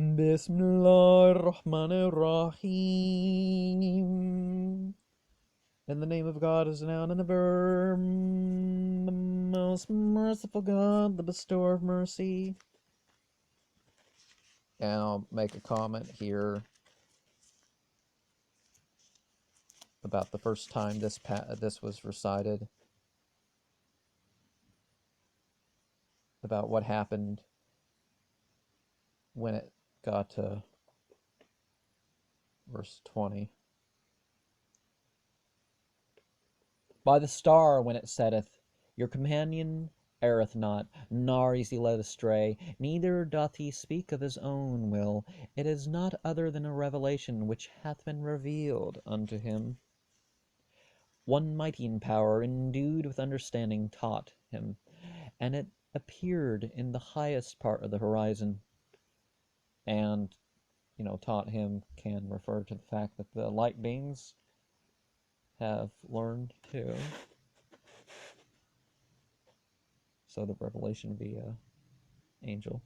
Bismillahirrahmanirrahim. In the name of God is the noun and the verb, the most merciful God, the bestower of mercy. And I'll make a comment here about the first time this was recited, about what happened when it got to verse 20. By the star when it setteth, your companion erreth not, nor is he led astray, neither doth he speak of his own will. It is not other than a revelation which hath been revealed unto him. One mighty in power, endued with understanding, taught him, and it appeared in the highest part of the horizon. And, taught him can refer to the fact that the light beings have learned too. So the revelation would be an angel.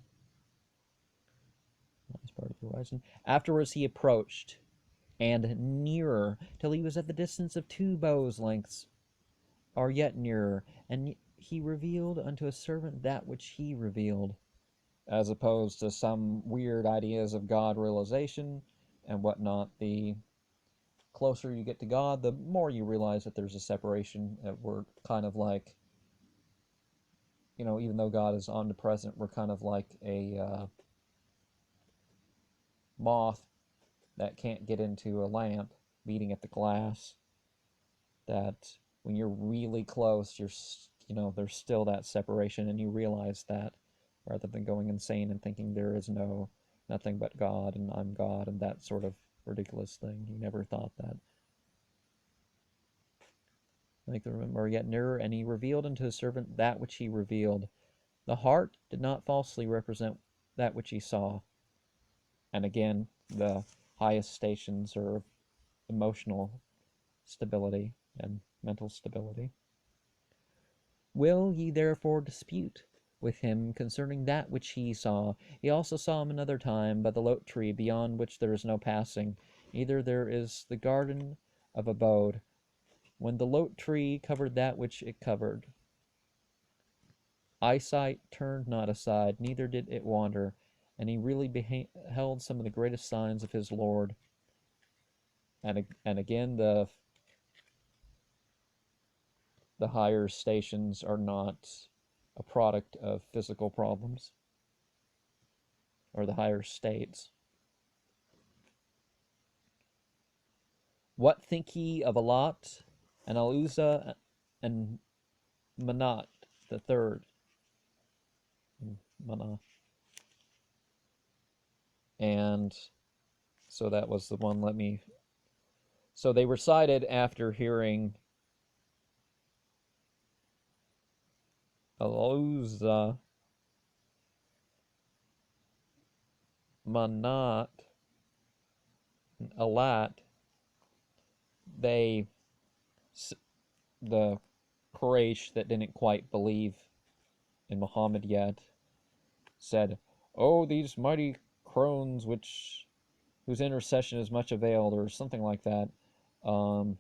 That's part of the horizon. Afterwards he approached, and nearer, till he was at the distance of 2 bows' lengths, or yet nearer, and he revealed unto a servant that which he revealed, as opposed to some weird ideas of God realization and whatnot. The closer you get to God, the more you realize that there's a separation, that we're kind of like, even though God is omnipresent, we're kind of like a moth that can't get into a lamp beating at the glass, that when you're really close, there's still that separation, and you realize that, rather than going insane and thinking there is nothing but God and I'm God and that sort of ridiculous thing. You never thought that. Like the remember yet nearer, and he revealed unto his servant that which he revealed. The heart did not falsely represent that which he saw. And again, the highest stations are emotional stability and mental stability. Will ye therefore dispute with him concerning that which he saw? He also saw him another time by the lote tree, beyond which there is no passing, neither there is the garden of abode, when the lote tree covered that which it covered. Eyesight turned not aside, neither did it wander, and he really beheld some of the greatest signs of his Lord. And again, the higher stations are not a product of physical problems, or the higher states. What think ye of Alat, and Al-Uzza, and Manat, the third? Manah. And so that was the one. So they recited after hearing Al-Uzza, Manat, and Alat. The Quraysh that didn't quite believe in Muhammad yet said, "Oh, these mighty crones whose intercession is much availed," or something like that. So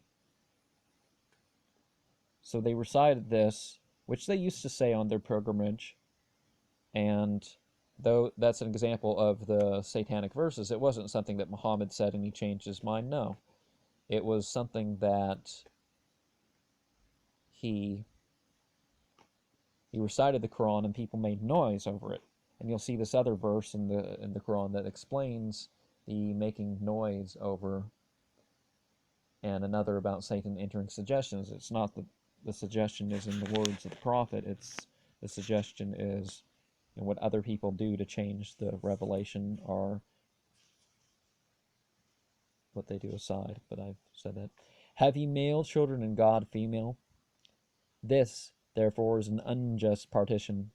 they recited this, which they used to say on their pilgrimage, and though that's an example of the satanic verses, it wasn't something that Muhammad said and he changed his mind. No, it was something that he recited the Quran and people made noise over it. And you'll see this other verse in the Quran that explains the making noise over, and another about Satan entering suggestions. It's not the suggestion is in the words of the prophet. It's the suggestion is what other people do to change the revelation, or what they do aside. But I've said that. Have ye male children and God female? This, therefore, is an unjust partition.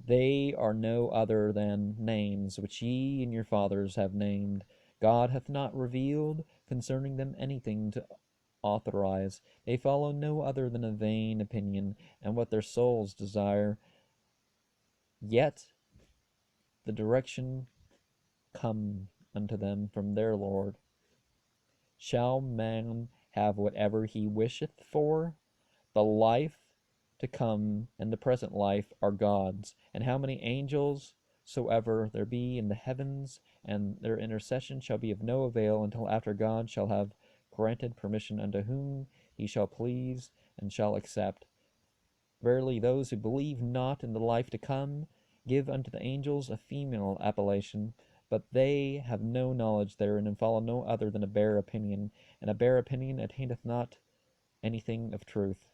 They are no other than names which ye and your fathers have named. God hath not revealed concerning them anything to authorize. They follow no other than a vain opinion, and what their souls desire. Yet the direction come unto them from their Lord. Shall man have whatever he wisheth for? The life to come and the present life are God's, and how many angels soever there be in the heavens, and their intercession shall be of no avail until after God shall have granted permission unto whom he shall please and shall accept. Verily, those who believe not in the life to come give unto the angels a female appellation, but they have no knowledge therein, and follow no other than a bare opinion, and a bare opinion attaineth not anything of truth.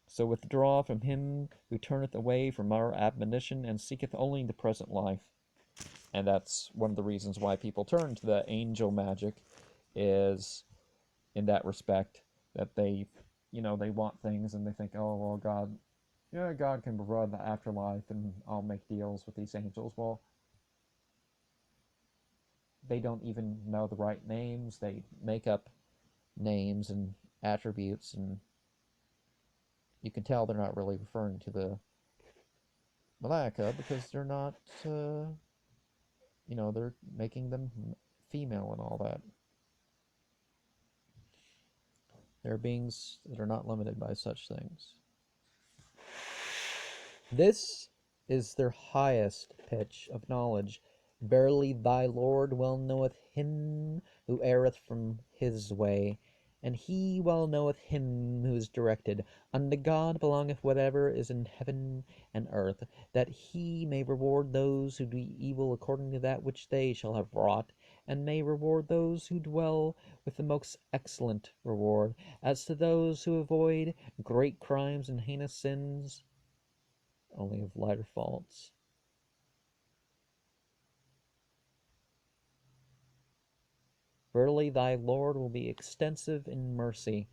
So withdraw from him who turneth away from our admonition, and seeketh only the present life. And that's one of the reasons why people turn to the angel magic, is in that respect, that they want things and they think, oh, well, God can provide the afterlife and I'll make deals with these angels. Well, they don't even know the right names. They make up names and attributes, and you can tell they're not really referring to the Malacca because they're not, they're making them female and all that. They're beings that are not limited by such things. This is their highest pitch of knowledge. Verily thy Lord well knoweth him who erreth from his way, and he well knoweth him who is directed. Unto God belongeth whatever is in heaven and earth, that he may reward those who do evil according to that which they shall have wrought, and may reward those who dwell with the most excellent reward. As to those who avoid great crimes and heinous sins, only of lighter faults. Verily thy Lord will be extensive in mercy.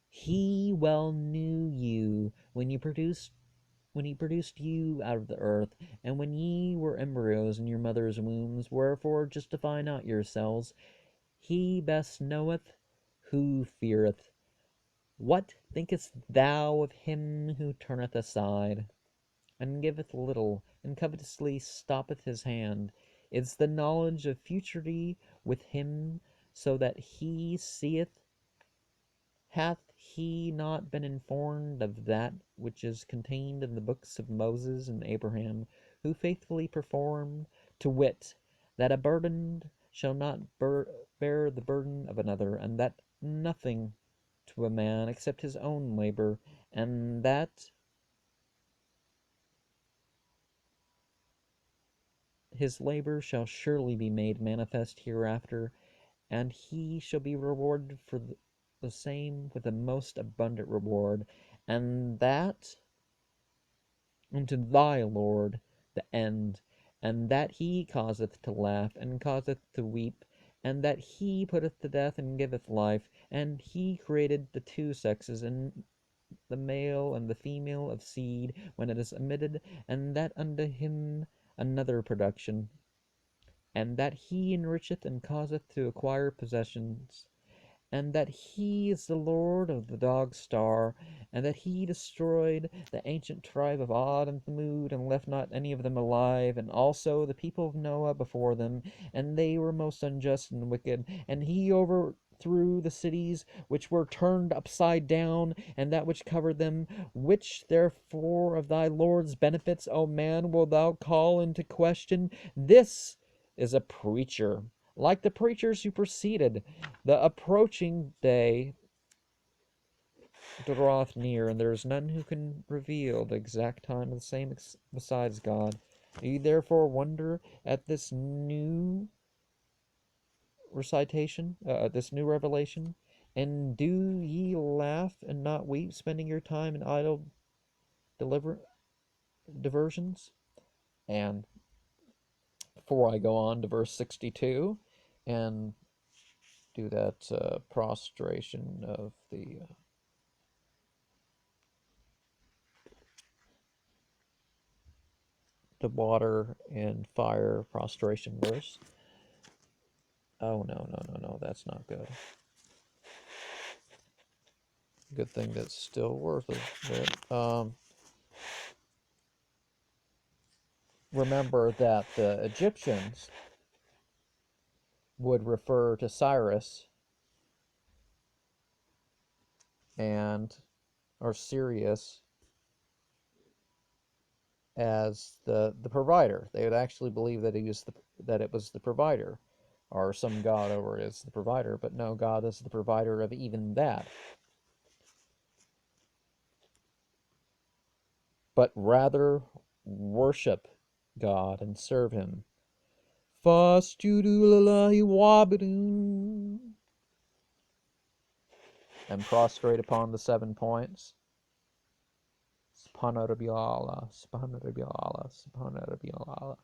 He well knew you when he produced you out of the earth, and when ye were embryos in your mother's wombs. Wherefore justify not yourselves. He best knoweth who feareth. What thinkest thou of him who turneth aside, and giveth little, and covetously stoppeth his hand? Is the knowledge of futurity with him, so that he seeth? Hath he not been informed of that which is contained in the books of Moses and Abraham, who faithfully performed, to wit, that a burdened shall not bear the burden of another, and that nothing to a man except his own labor, and that his labor shall surely be made manifest hereafter, and he shall be rewarded for the same with a most abundant reward, and that unto thy Lord the end, and that he causeth to laugh, and causeth to weep, and that he putteth to death and giveth life, and he created the two sexes, and the male and the female of seed when it is emitted, and that unto him another production, and that he enricheth and causeth to acquire possessions, and that he is the Lord of the dog star, and that he destroyed the ancient tribe of Ad and Thamud, and left not any of them alive, and also the people of Noah before them, and they were most unjust and wicked, and he overthrew the cities which were turned upside down, and that which covered them. Which therefore of thy Lord's benefits, O man, wilt thou call into question? This is a preacher, like the preachers who preceded. The approaching day draweth near, and there is none who can reveal the exact time of the same besides God. Do ye therefore wonder at this new recitation, this new revelation? And do ye laugh and not weep, spending your time in idle diversions? And before I go on to verse 62 and do that prostration of the water and fire prostration verse. Oh, no, that's not good. Good thing that's still worth it. remember that the Egyptians would refer to Cyrus or Sirius as the provider. They would actually believe that that it was the provider, or some god over is the provider, but no, God is the provider of even that. But rather worship God and serve Him. And prostrate upon the 7 points. Subhana Rabbi Allah, Subhana Rabbi Allah, Subhana Rabbi Allah.